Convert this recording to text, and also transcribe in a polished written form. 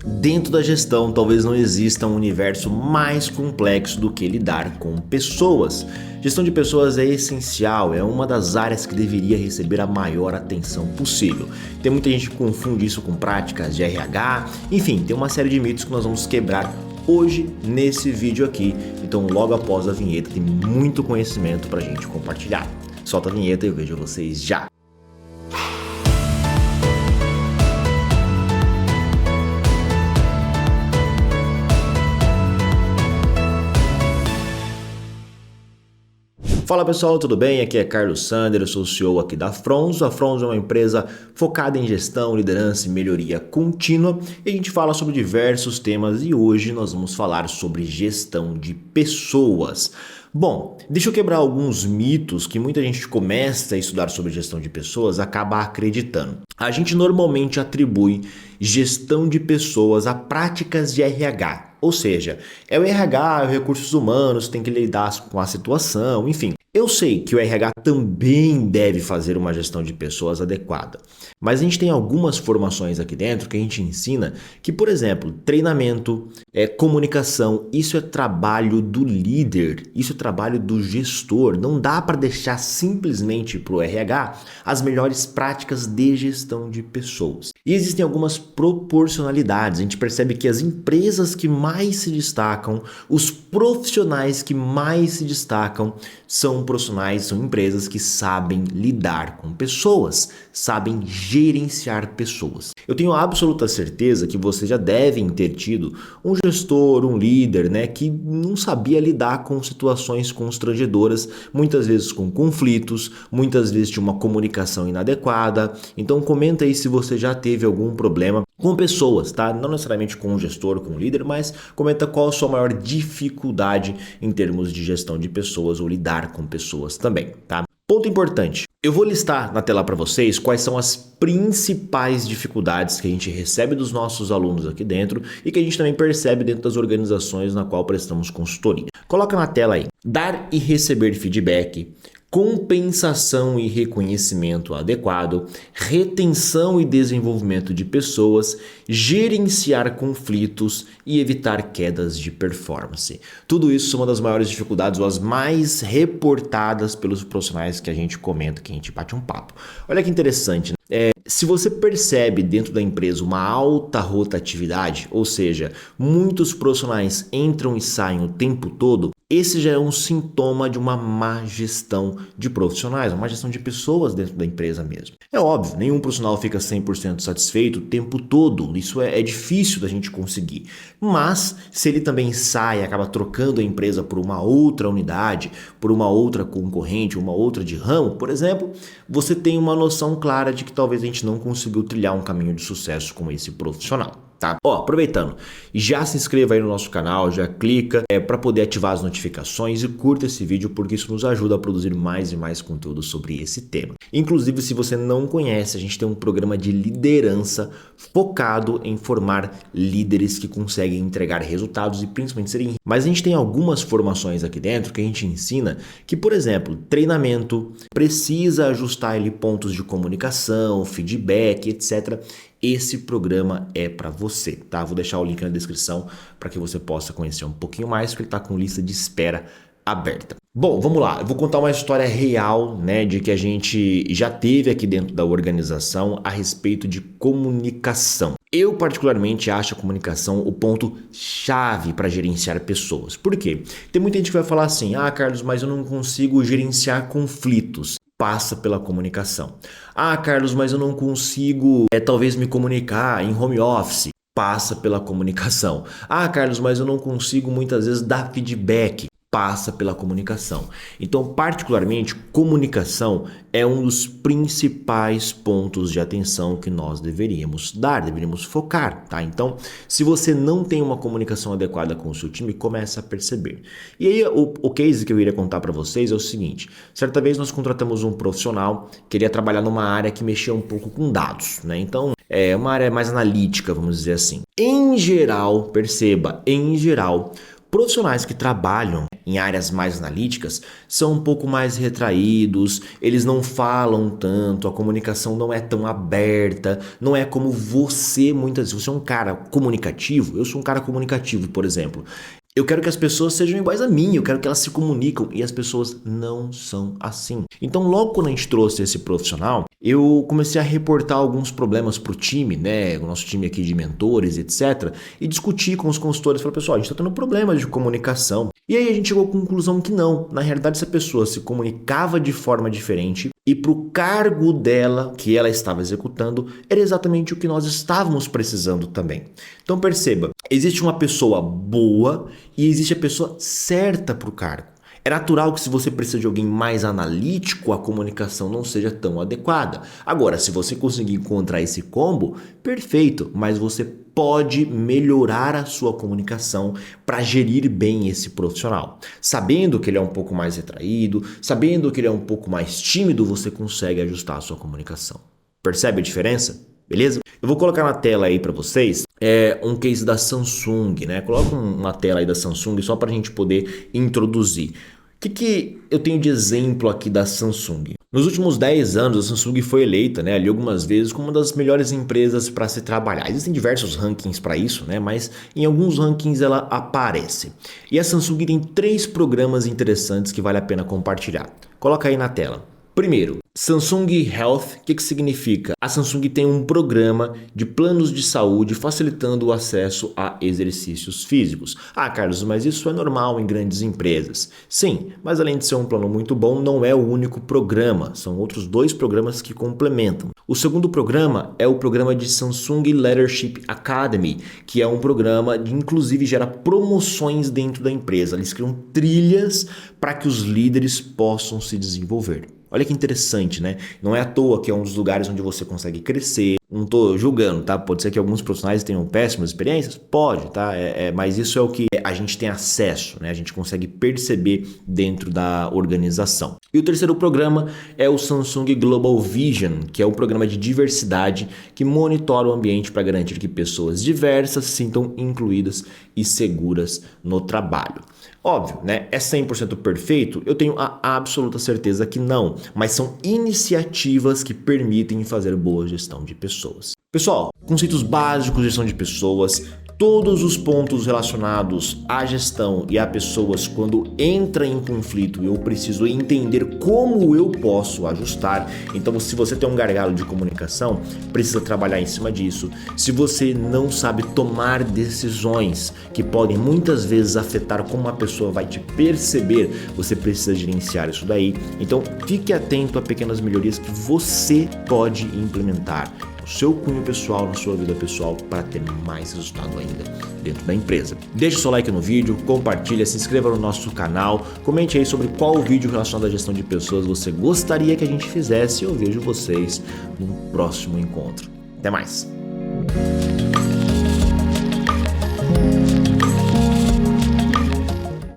Dentro da gestão, talvez não exista um universo mais complexo do que lidar com pessoas. Gestão de pessoas é essencial, é uma das áreas que deveria receber a maior atenção possível. Tem muita gente que confunde isso com práticas de RH, enfim, tem uma série de mitos que nós vamos quebrar hoje nesse vídeo aqui. Então, logo após a vinheta, tem muito conhecimento pra gente compartilhar. Solta a vinheta e eu vejo vocês já! Fala pessoal, tudo bem? Aqui é Carlos Sander, eu sou o CEO aqui da Fronzo. A Fronzo é uma empresa focada em gestão, liderança e melhoria contínua. E a gente fala sobre diversos temas e hoje nós vamos falar sobre gestão de pessoas. Bom, deixa eu quebrar alguns mitos que muita gente começa a estudar sobre gestão de pessoas acaba acreditando. A gente normalmente atribui gestão de pessoas a práticas de RH. Ou seja, é o RH, os recursos humanos, tem que lidar com a situação, enfim. Eu sei que o RH também deve fazer uma gestão de pessoas adequada, mas a gente tem algumas formações aqui dentro que a gente ensina que, por exemplo, treinamento, comunicação, isso é trabalho do líder, isso é trabalho do gestor. Não dá para deixar simplesmente para o RH as melhores práticas de gestão de pessoas. E existem algumas proporcionalidades. A gente percebe que as empresas que mais se destacam, os profissionais que mais se destacam são profissionais, são empresas que sabem lidar com pessoas, sabem gerenciar pessoas. Eu tenho absoluta certeza que vocês já devem ter tido um gestor, um líder, que não sabia lidar com situações constrangedoras, muitas vezes com conflitos, muitas vezes tinha uma comunicação inadequada. Então comenta aí se você já teve algum problema com pessoas, tá? Não necessariamente com o gestor, com o líder, mas comenta qual a sua maior dificuldade em termos de gestão de pessoas ou lidar com pessoas também, tá? Ponto importante, eu vou listar na tela para vocês quais são as principais dificuldades que a gente recebe dos nossos alunos aqui dentro e que a gente também percebe dentro das organizações na qual prestamos consultoria. Coloca na tela aí, dar e receber feedback, compensação e reconhecimento adequado, retenção e desenvolvimento de pessoas, gerenciar conflitos e evitar quedas de performance. Tudo isso é uma das maiores dificuldades ou as mais reportadas pelos profissionais que a gente comenta, que a gente bate um papo. Olha que interessante, né? Se você percebe dentro da empresa uma alta rotatividade, ou seja, muitos profissionais entram e saem o tempo todo, esse já é um sintoma de uma má gestão de profissionais, uma má gestão de pessoas dentro da empresa mesmo. É óbvio, nenhum profissional fica 100% satisfeito o tempo todo, isso é difícil da gente conseguir. Mas se ele também sai e acaba trocando a empresa por uma outra unidade, por uma outra concorrente, uma outra de ramo, por exemplo, você tem uma noção clara de que talvez a gente não conseguiu trilhar um caminho de sucesso com esse profissional. Tá? Aproveitando, já se inscreva aí no nosso canal, já clica para poder ativar as notificações e curta esse vídeo porque isso nos ajuda a produzir mais e mais conteúdo sobre esse tema. Inclusive, se você não conhece, a gente tem um programa de liderança focado em formar líderes que conseguem entregar resultados e principalmente serem... Mas a gente tem algumas formações aqui dentro que a gente ensina que, por exemplo, treinamento, precisa ajustar ali pontos de comunicação, feedback, etc. Esse programa é para você, tá? Vou deixar o link na descrição para que você possa conhecer um pouquinho mais, porque ele está com lista de espera aberta. Bom, vamos lá. Eu vou contar uma história real, de que a gente já teve aqui dentro da organização a respeito de comunicação. Eu particularmente acho a comunicação o ponto chave para gerenciar pessoas. Por quê? Tem muita gente que vai falar assim: ah, Carlos, mas eu não consigo gerenciar conflitos. Passa pela comunicação. Ah, Carlos, mas eu não consigo talvez me comunicar em home office. Passa pela comunicação. Ah, Carlos, mas eu não consigo muitas vezes dar feedback. Passa pela comunicação. Então, particularmente, comunicação é um dos principais pontos de atenção que nós deveríamos focar, tá? Então, se você não tem uma comunicação adequada com o seu time, começa a perceber. E aí, o case que eu iria contar para vocês é o seguinte: certa vez nós contratamos um profissional que queria trabalhar numa área que mexia um pouco com dados, Então, é uma área mais analítica, vamos dizer assim. Em geral, perceba, profissionais que trabalham em áreas mais analíticas são um pouco mais retraídos, eles não falam tanto, a comunicação não é tão aberta, não é como você muitas vezes. Você é um cara comunicativo, eu sou um cara comunicativo, por exemplo. Eu quero que as pessoas sejam iguais a mim, eu quero que elas se comunicam e as pessoas não são assim. Então, logo quando a gente trouxe esse profissional, eu comecei a reportar alguns problemas para o time, né, o nosso time aqui de mentores, etc. E discutir com os consultores, falei, pessoal, a gente está tendo problemas de comunicação. E aí a gente chegou à conclusão que não, na realidade essa pessoa se comunicava de forma diferente e para o cargo dela, que ela estava executando, era exatamente o que nós estávamos precisando também. Então perceba, existe uma pessoa boa e existe a pessoa certa para o cargo. É natural que se você precisa de alguém mais analítico, a comunicação não seja tão adequada. Agora, se você conseguir encontrar esse combo, perfeito, mas você pode melhorar a sua comunicação para gerir bem esse profissional. Sabendo que ele é um pouco mais retraído, sabendo que ele é um pouco mais tímido, você consegue ajustar a sua comunicação. Percebe a diferença? Beleza? Eu vou colocar na tela aí para vocês um case da Samsung, né? Coloca uma tela aí da Samsung só para a gente poder introduzir. O que eu tenho de exemplo aqui da Samsung? Nos últimos 10 anos, a Samsung foi eleita, né, ali algumas vezes como uma das melhores empresas para se trabalhar. Existem diversos rankings para isso, né, mas em alguns rankings ela aparece. E a Samsung tem 3 programas interessantes que vale a pena compartilhar. Coloca aí na tela. Primeiro, Samsung Health, o que significa? A Samsung tem um programa de planos de saúde facilitando o acesso a exercícios físicos. Ah, Carlos, mas isso é normal em grandes empresas. Sim, mas além de ser um plano muito bom, não é o único programa. São outros 2 programas que complementam. O segundo programa é o programa de Samsung Leadership Academy, que é um programa que inclusive gera promoções dentro da empresa. Eles criam trilhas para que os líderes possam se desenvolver. Olha que interessante, né? Não é à toa que é um dos lugares onde você consegue crescer. Não estou julgando, tá? Pode ser que alguns profissionais tenham péssimas experiências? Pode, tá? Mas isso é o que a gente tem acesso, né? A gente consegue perceber dentro da organização. E o terceiro programa é o Samsung Global Vision, que é um programa de diversidade que monitora o ambiente para garantir que pessoas diversas se sintam incluídas e seguras no trabalho. Óbvio, né? É 100% perfeito? Eu tenho a absoluta certeza que não, mas são iniciativas que permitem fazer boa gestão de pessoas. Pessoal, conceitos básicos de gestão de pessoas, todos os pontos relacionados à gestão e a pessoas quando entra em conflito, eu preciso entender como eu posso ajustar. Então, se você tem um gargalo de comunicação, precisa trabalhar em cima disso. Se você não sabe tomar decisões que podem muitas vezes afetar como a pessoa vai te perceber, você precisa gerenciar isso daí. Então, fique atento a pequenas melhorias que você pode implementar seu cunho pessoal, na sua vida pessoal, para ter mais resultado ainda dentro da empresa. Deixe o seu like no vídeo, compartilha, se inscreva no nosso canal, comente aí sobre qual vídeo relacionado à gestão de pessoas você gostaria que a gente fizesse e eu vejo vocês no próximo encontro. Até mais!